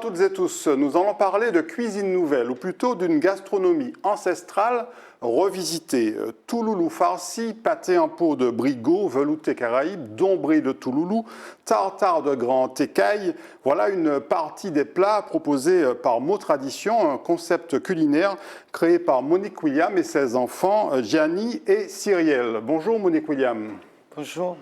toutes et tous, nous allons parler de cuisine nouvelle, ou plutôt d'une gastronomie ancestrale revisitée. Touloulou farci, pâté en pot de brigot, velouté caraïbe, dombré de Touloulou, tartare de grand écaille. Voilà une partie des plats proposés par Mots Tradition, un concept culinaire créé par Monique William et ses enfants Gianni et Cyrielle. Bonjour Monique William. Bonjour.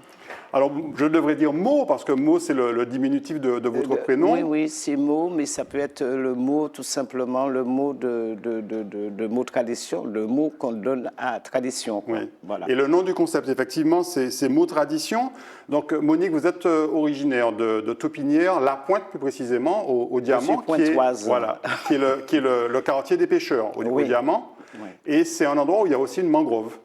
Alors, je devrais dire Mo, parce que Mo, c'est le diminutif de votre prénom. Oui, c'est Mo, mais ça peut être le mot, tout simplement, le mot de mot tradition, le mot qu'on donne à tradition. Quoi. Oui. Voilà. Et le nom du concept, effectivement, c'est Mo Tradition. Donc, Monique, vous êtes originaire de Taupinière, La Pointe plus précisément, au Diamant, qui est le quartier des pêcheurs, au Diamant. Oui. Et c'est un endroit où il y a aussi une mangrove.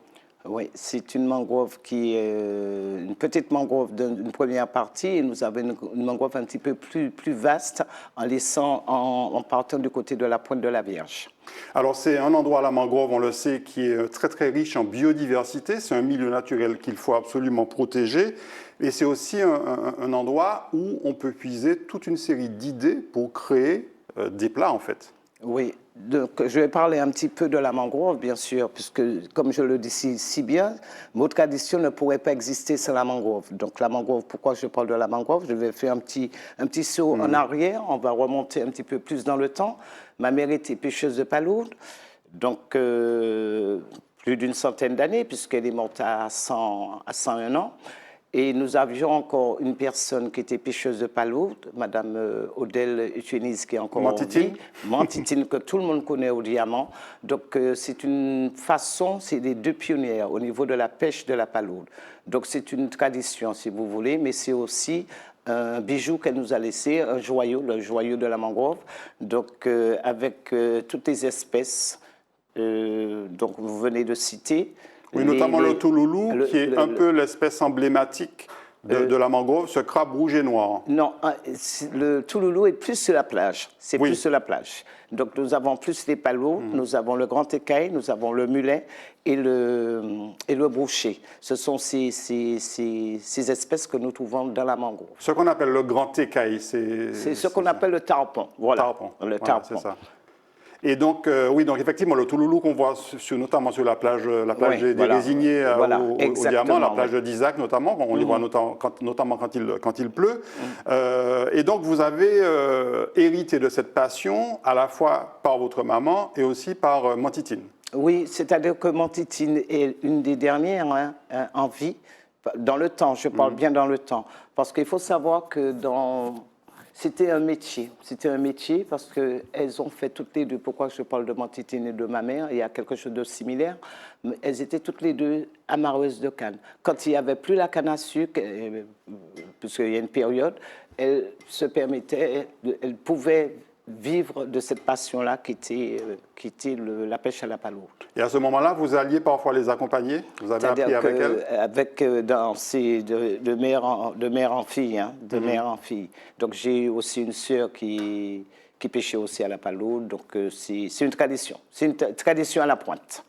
Oui, c'est une mangrove qui est une petite mangrove d'une première partie et nous avons une mangrove un petit peu plus vaste en partant du côté de la Pointe de la Vierge. Alors c'est un endroit, la mangrove, on le sait, qui est très très riche en biodiversité. C'est un milieu naturel qu'il faut absolument protéger. Et c'est aussi un endroit où on peut puiser toute une série d'idées pour créer des plats en fait. Oui, donc je vais parler un petit peu de la mangrove, bien sûr, puisque, comme je le dis si bien, Mots Tradition ne pourrait pas exister sans la mangrove. Donc la mangrove, pourquoi je parle de la mangrove? Je vais faire un petit saut en arrière, on va remonter un petit peu plus dans le temps. Ma mère était pêcheuse de palourdes, donc plus d'une centaine d'années, puisqu'elle est morte à 101 ans. Et nous avions encore une personne qui était pêcheuse de palourdes, Madame Odelle Utuenise, qui est encore en vie. Mantitine, que tout le monde connaît au Diamant. Donc, c'est une façon, c'est les deux pionnières au niveau de la pêche de la palourde. Donc, c'est une tradition, si vous voulez, mais c'est aussi un bijou qu'elle nous a laissé, un joyau, le joyau de la mangrove. Donc, avec toutes les espèces, donc vous venez de citer. Oui, notamment le touloulou, qui est un peu l'espèce emblématique de la mangrove, ce crabe rouge et noir. Non, le touloulou est plus sur la plage. C'est plus sur la plage. Donc nous avons plus les palourdes, nous avons le grand écaille, nous avons le mulet et le brochet. Ce sont ces espèces que nous trouvons dans la mangrove. Ce qu'on appelle le grand écaille, c'est ce qu'on appelle le tarpon. Voilà. Tarpon. Le voilà, tarpon. C'est ça. Et donc, oui, donc effectivement, le touloulou qu'on voit notamment sur la plage des Résignés au Diamant, la plage d'Isaac notamment, on les voit notamment quand il pleut. Et donc, vous avez hérité de cette passion à la fois par votre maman et aussi par Mantitine. Oui, c'est-à-dire que Mantitine est une des dernières en vie, dans le temps, je parle bien dans le temps, parce qu'il faut savoir que c'était un métier parce qu'elles ont fait toutes les deux, pourquoi je parle de Mantitine et de ma mère, il y a quelque chose de similaire, elles étaient toutes les deux amarreuses de canne. Quand il n'y avait plus la canne à sucre, puisqu'il y a une période, elles pouvaient vivre de cette passion-là qui était la pêche à la palourde. Et à ce moment-là, vous alliez parfois les accompagner? Vous avez appris avec elles? De mère en fille, hein, mère en fille. Donc j'ai aussi une sœur qui pêchait aussi à la palourde, donc c'est une tradition. C'est une tradition à la pointe.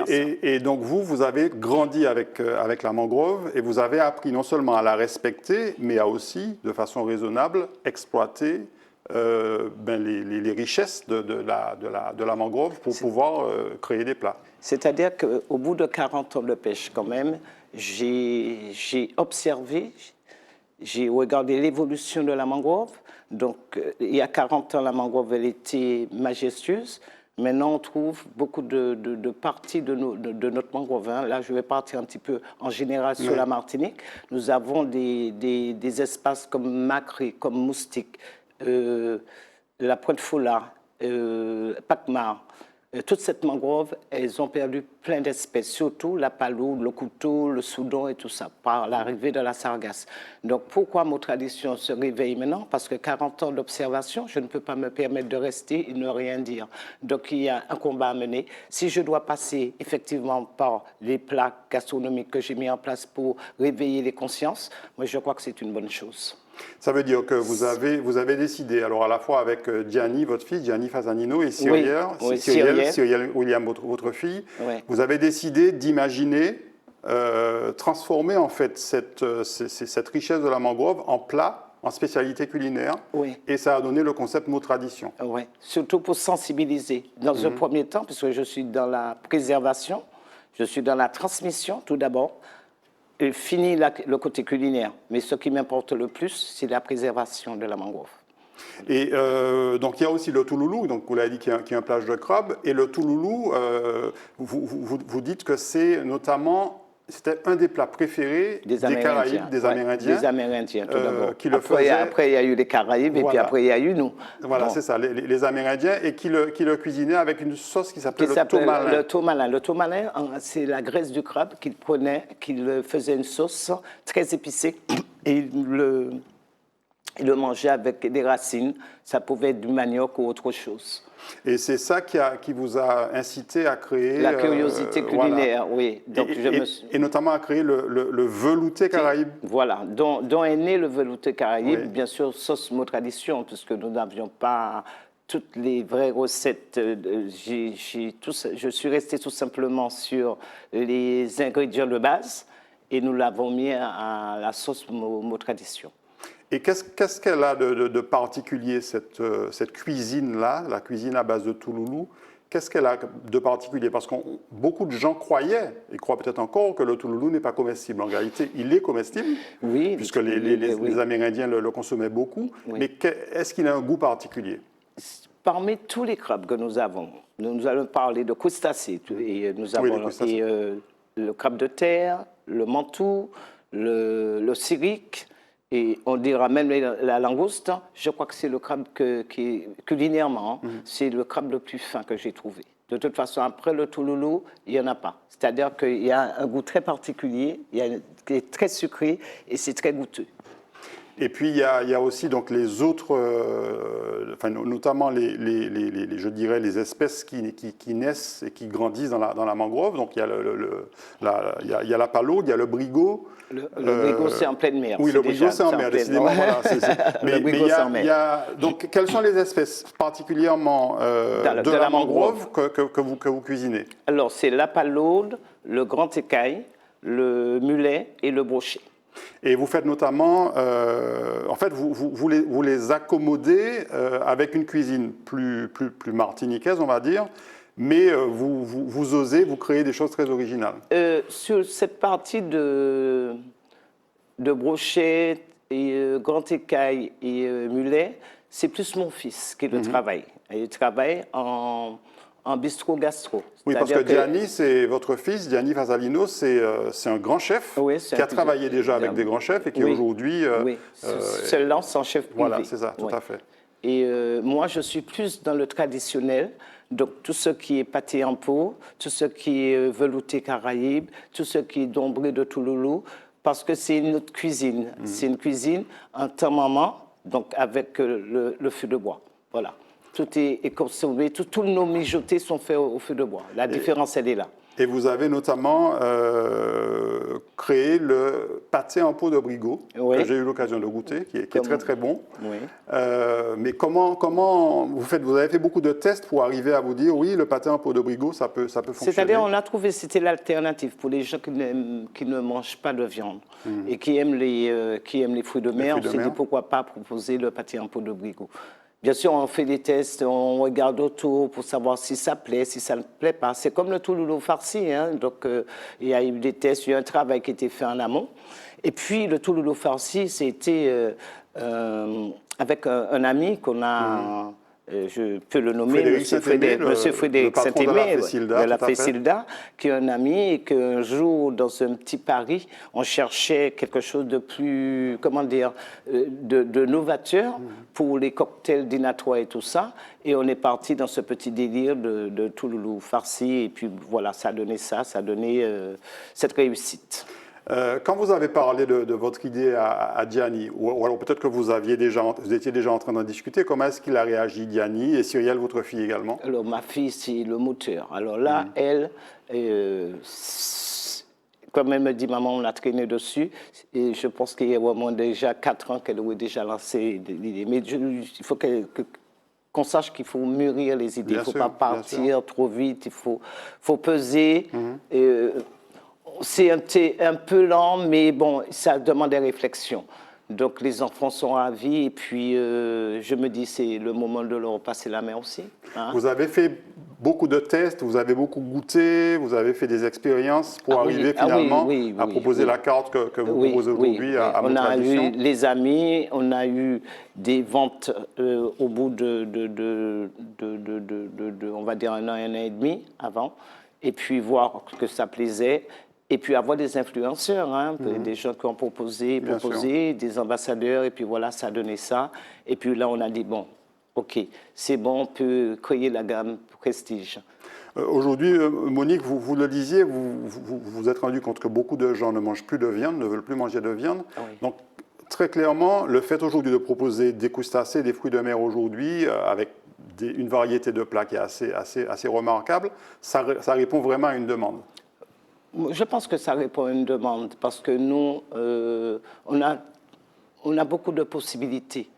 Et donc vous avez grandi avec la mangrove et vous avez appris non seulement à la respecter, mais à aussi, de façon raisonnable, exploiter les richesses de la mangrove pour pouvoir créer des plats. C'est-à-dire qu'au bout de 40 ans de pêche, quand même, j'ai observé, j'ai regardé l'évolution de la mangrove. Donc, il y a 40 ans, la mangrove, elle était majestueuse. Maintenant, on trouve beaucoup de parties de notre mangrove. Hein. Là, je vais partir un petit peu en général sur la Martinique. Nous avons des espaces comme Macré, comme Moustique, la Pointe Foulard, Pacmar, toute cette mangrove, elles ont perdu plein d'espèces, surtout la palourde, le couteau, le soudon et tout ça, par l'arrivée de la sargasse. Donc pourquoi Mots Tradition se réveille maintenant? Parce que 40 ans d'observation, je ne peux pas me permettre de rester et ne rien dire. Donc il y a un combat à mener. Si je dois passer effectivement par les plats gastronomiques que j'ai mis en place pour réveiller les consciences, moi je crois que c'est une bonne chose. Ça veut dire que vous avez décidé, alors à la fois avec Gianni, votre fille, Gianni Fasanino, et Cyrielle William, votre fille, vous avez décidé d'imaginer transformer en fait cette richesse de la mangrove en plat en spécialité culinaire. Oui. Et ça a donné le concept mot tradition. Oui, surtout pour sensibiliser. Dans un premier temps, puisque je suis dans la préservation, je suis dans la transmission tout d'abord, et fini le côté culinaire. Mais ce qui m'importe le plus, c'est la préservation de la mangrove. Et donc il y a aussi le touloulou, donc vous l'avez dit qu'il y a un plage de crabe, et le touloulou, vous dites que c'est notamment, c'était un des plats préférés des Caraïbes, des Amérindiens. Des Amérindiens, tout d'abord. Qui le faisaient. Après, il y a eu les Caraïbes, et puis après, il y a eu nous. Voilà, c'est ça, les Amérindiens, et qui le cuisinaient avec une sauce qui s'appelait le tomalin. Le tomalin. Le tomalin, c'est la graisse du crabe qu'il prenait, qu'il faisait une sauce très épicée, et il le mangeait avec des racines. Ça pouvait être du manioc ou autre chose. Et c'est ça qui vous a incité à créer... La curiosité culinaire, voilà. Oui. Donc, et notamment à créer le velouté Caraïbe. Voilà, dont est né le velouté Caraïbe, Oui. bien sûr, sauce mot tradition, puisque nous n'avions pas toutes les vraies recettes. Je suis resté tout simplement sur les ingrédients de base et nous l'avons mis à la sauce mot tradition. Et qu'est-ce qu'elle a de particulier, cette cuisine-là, la cuisine à base de touloulou? Qu'est-ce qu'elle a de particulier? Parce que beaucoup de gens croyaient, et croient peut-être encore, que le touloulou n'est pas comestible. En réalité, il est comestible, oui, puisque les Amérindiens le consommaient beaucoup. Oui. Mais est-ce qu'il a un goût particulier? Parmi tous les crabes que nous avons, nous allons parler de crustacés. Et nous avons le crabe de terre, le mantou, le siric, et on dira même la langouste. Je crois que c'est le crabe qui culinairement, c'est le crabe le plus fin que j'ai trouvé. De toute façon, après le touloulou, il n'y en a pas. C'est-à-dire qu'il y a un goût très particulier, qui est très sucré et c'est très goûteux. Et puis, il y a aussi donc, les autres, notamment je dirais les espèces qui naissent et qui grandissent dans la mangrove. Donc, il y a la palaude, il y a le brigot. Le brigot, c'est en pleine mer. Oui, le brigot, c'est en mer, décidément. Voilà, mais il y a, donc, quelles sont les espèces particulièrement de la mangrove que vous cuisinez? Alors, c'est la palaude, le grand écaille, le mulet et le brochet. Et vous faites notamment, en fait, vous les accommodez avec une cuisine plus martiniquaise, on va dire, mais vous osez, vous créez des choses très originales. Sur cette partie de brochet, et grand écaille et mulet, c'est plus mon fils qui le travaille. Il travaille en bistrot-gastro. Oui, parce que Gianni, c'est votre fils, Gianni Fasalino, c'est un grand chef qui a travaillé déjà avec des grands chefs et qui aujourd'hui... se lance en chef privé. Voilà, c'est ça, tout à fait. Et moi, je suis plus dans le traditionnel, donc tout ce qui est pâté en pot, tout ce qui est velouté Caraïbe, tout ce qui est dombré de Touloulou, parce que c'est une autre cuisine. C'est une cuisine en temps-maman, donc avec le feu de bois. Voilà. Tout est consommé, tous nos mijotés sont faits au feu de bois. La différence, elle est là. Et vous avez notamment créé le pâté en pot de brigot, que j'ai eu l'occasion de goûter, qui est très très bon. Oui. Mais comment vous avez fait beaucoup de tests pour arriver à vous dire, oui, le pâté en pot de brigot, ça peut fonctionner? C'est-à-dire, on a trouvé, c'était l'alternative pour les gens qui ne mangent pas de viande et qui aiment les fruits de mer. On s'est dit, pourquoi pas proposer le pâté en pot de brigot. Bien sûr, on fait des tests, on regarde autour pour savoir si ça plaît, si ça ne plaît pas. C'est comme le touloulou farci, hein. Donc il y a eu des tests, il y a eu un travail qui a été fait en amont. Et puis le touloulou farci, c'était avec un ami qu'on a... je peux le nommer, Monsieur Frédéric Saint-Aimé, de la Fécilda, qui est un ami, et qu'un jour, dans un petit Paris, on cherchait quelque chose de plus, comment dire, de novateur pour les cocktails dînatoires et tout ça, et on est parti dans ce petit délire de touloulou farci, et puis voilà, ça a donné ça a donné cette réussite. Quand vous avez parlé de votre idée à Gianni, ou alors peut-être que vous étiez déjà en train d'en discuter, comment est-ce qu'il a réagi, Gianni, et Cyrielle, votre fille également? Alors, ma fille, c'est le moteur. Alors là, elle, comme elle me dit, maman, on a traîné dessus, et je pense qu'il y a vraiment déjà 4 ans qu'elle aurait déjà lancé l'idée. Mais il faut qu'on sache qu'il faut mûrir les idées. Il ne faut pas partir trop vite, il faut peser. C'est un peu lent, mais bon, ça demande des réflexions. Donc les enfants sont ravis et puis je me dis c'est le moment de leur passer la main aussi. Hein. Vous avez fait beaucoup de tests, vous avez beaucoup goûté, vous avez fait des expériences pour arriver finalement à proposer la carte que vous proposez aujourd'hui à Mots Tradition. On a eu les amis, on a eu des ventes au bout de, on va dire, un an et demi avant, et puis voir que ça plaisait. Et puis avoir des influenceurs, hein, des gens qui ont proposé, des ambassadeurs, et puis voilà, ça a donné ça. Et puis là, on a dit, bon, OK, c'est bon, on peut créer la gamme Prestige. Aujourd'hui, Monique, vous le disiez, vous êtes rendu compte que beaucoup de gens ne mangent plus de viande, ne veulent plus manger de viande. Oui. Donc, très clairement, le fait aujourd'hui de proposer des crustacés, des fruits de mer aujourd'hui, avec une variété de plats qui est assez remarquable, ça répond vraiment à une demande. Je pense que ça répond à une demande parce que nous, on a beaucoup de possibilités.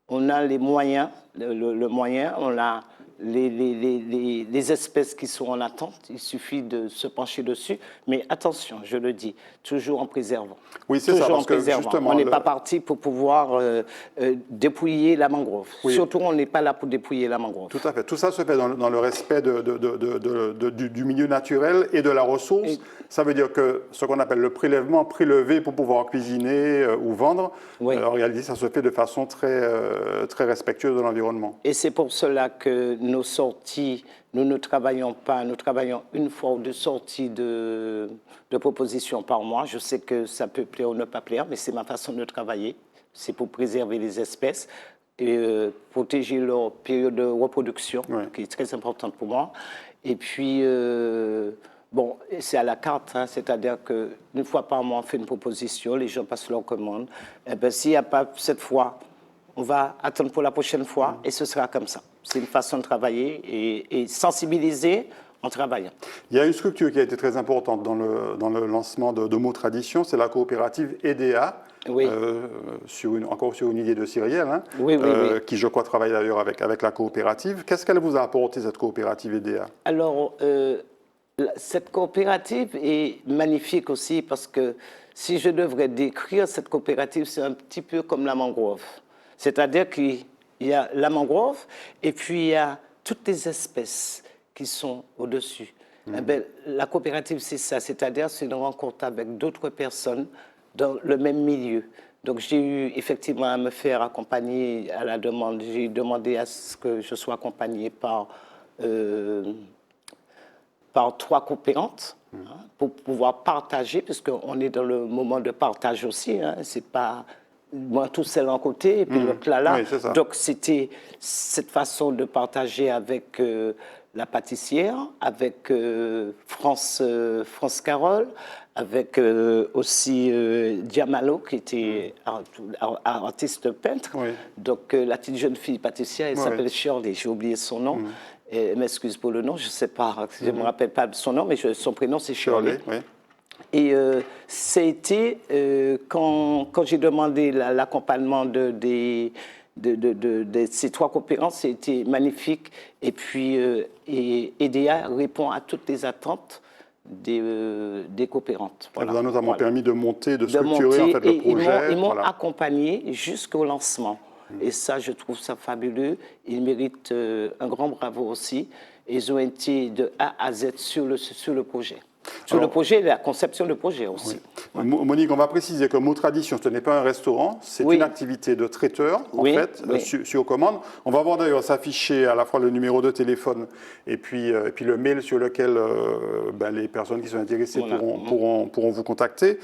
On a les moyens, le moyen, on a les espèces qui sont en attente. Il suffit de se pencher dessus. Mais attention, je le dis, toujours en préservant. Oui, c'est ça, parce que justement... On n'est pas parti pour pouvoir dépouiller la mangrove. Oui. Surtout, on n'est pas là pour dépouiller la mangrove. Tout à fait. Tout ça se fait dans le respect du milieu naturel et de la ressource. Ça veut dire que ce qu'on appelle le prélèvement, prélevé pour pouvoir cuisiner ou vendre, en réalité, ça se fait de façon très respectueuse de l'environnement. Et c'est pour cela que nos sorties, nous ne travaillons pas, nous travaillons une fois ou deux sorties de propositions par mois. Je sais que ça peut plaire ou ne pas plaire, mais c'est ma façon de travailler. C'est pour préserver les espèces et protéger leur période de reproduction, qui est très importante pour moi. Et puis, bon, c'est à la carte, hein, c'est-à-dire qu'une fois par mois, on fait une proposition, les gens passent leur commande. Et bien, s'il n'y a pas cette fois, on va attendre pour la prochaine fois et ce sera comme ça. C'est une façon de travailler et sensibiliser en travaillant. Il y a une structure qui a été très importante dans le lancement de Mots Tradition, c'est la coopérative EDA, encore sur une idée de Cyrielle, hein, qui je crois travaille d'ailleurs avec la coopérative. Qu'est-ce qu'elle vous a apporté, cette coopérative EDA? Alors, cette coopérative est magnifique aussi parce que si je devrais décrire cette coopérative, c'est un petit peu comme la mangrove. C'est-à-dire qu'il y a la mangrove et puis il y a toutes les espèces qui sont au-dessus. Eh bien, la coopérative, c'est ça, c'est-à-dire c'est une rencontre avec d'autres personnes dans le même milieu. Donc j'ai eu effectivement à me faire accompagner à la demande. J'ai demandé à ce que je sois accompagnée par 3 coopérantes pour pouvoir partager, puisqu'on est dans le moment de partage aussi. Hein, c'est pas moi tout seul en côté et puis l'autre là. Oui, donc c'était cette façon de partager avec la pâtissière, avec France Carole, avec aussi Diamalo qui était artiste peintre. Donc la petite jeune fille pâtissière, elle s'appelle Shirley, j'ai oublié son nom. Elle m'excuse pour le nom, je ne sais pas, je ne me rappelle pas de son nom, mais son prénom c'est Shirley. Et c'était quand j'ai demandé l'accompagnement de ces 3 coopérantes, c'était magnifique. Et puis, EDA répond à toutes les attentes des coopérantes. Voilà. Ça vous a notamment permis de monter, de structurer en fait, le projet. Ils m'ont accompagné jusqu'au lancement. Et ça, je trouve ça fabuleux. Ils méritent un grand bravo aussi. Ils ont été de A à Z sur le projet. Sur le projet, la conception de projet aussi. Monique, on va préciser que Mots Tradition, ce n'est pas un restaurant, c'est une activité de traiteur, en fait, sur commande. On va voir d'ailleurs s'afficher à la fois le numéro de téléphone et puis le mail sur lequel les personnes qui sont intéressées pourront vous contacter.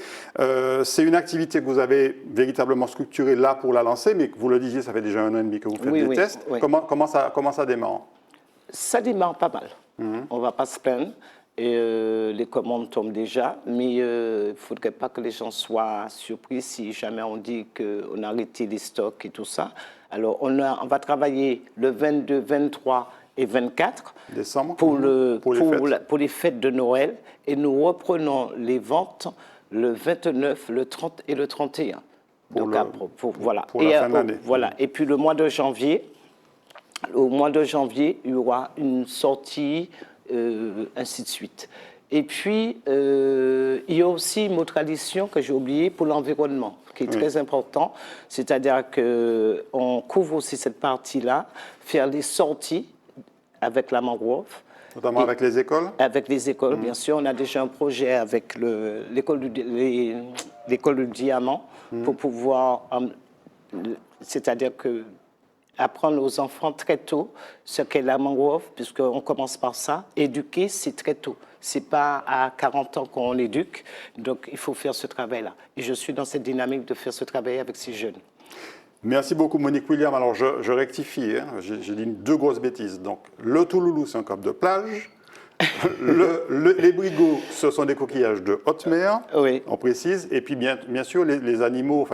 C'est une activité que vous avez véritablement structurée là pour la lancer, mais vous le disiez, ça fait déjà 1 an et demi que vous faites des tests. Comment ça démarre? Ça démarre pas mal. On ne va pas se plaindre. Et les commandes tombent déjà, mais il ne faudrait pas que les gens soient surpris si jamais on dit qu'on a arrêté les stocks et tout ça. Alors, on va travailler le 22, 23 et 24 décembre pour les fêtes de Noël. Et nous reprenons les ventes le 29, le 30 et le 31. Pour la fin de l'année. Voilà. Et puis le mois de janvier, il y aura une sortie... ainsi de suite. Et puis, il y a aussi une autre tradition que j'ai oubliée pour l'environnement, qui est très important. C'est-à-dire qu'on couvre aussi cette partie-là, faire des sorties avec la mangrove. Notamment avec les écoles? Avec les écoles, bien sûr. On a déjà un projet avec l'école du diamant pour pouvoir, c'est-à-dire que apprendre aux enfants très tôt ce qu'est la mangrove, puisqu'on commence par ça. Éduquer, c'est très tôt. Ce n'est pas à 40 ans qu'on éduque. Donc, il faut faire ce travail-là. Et je suis dans cette dynamique de faire ce travail avec ces jeunes. Merci beaucoup, Monique William. Alors, je rectifie, hein. J'ai dit deux grosses bêtises. Donc, le Touloulou, c'est un cap de plage. Les brigots, ce sont des coquillages de haute mer, oui. On précise. Et puis, bien sûr, les animaux,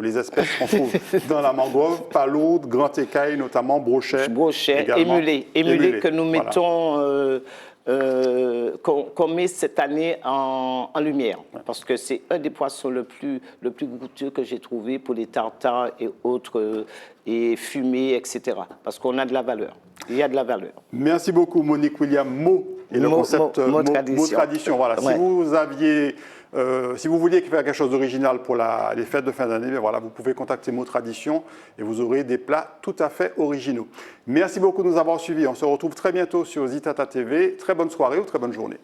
les espèces qu'on trouve dans la mangrove, paloudes, grand écaille, notamment brochet. Brochet, émulé que nous mettons, qu'on met cette année en lumière. Parce que c'est un des poissons le plus goûteux que j'ai trouvé pour les tartares et autres, et fumés, etc. Parce qu'on a de la valeur. Il y a de la valeur. Merci beaucoup, Monique William. Et le concept mot tradition. Voilà. Ouais. Si vous vouliez faire quelque chose d'original pour les fêtes de fin d'année, voilà, vous pouvez contacter Mot Tradition et vous aurez des plats tout à fait originaux. Merci beaucoup de nous avoir suivis. On se retrouve très bientôt sur Zitata TV. Très bonne soirée ou très bonne journée.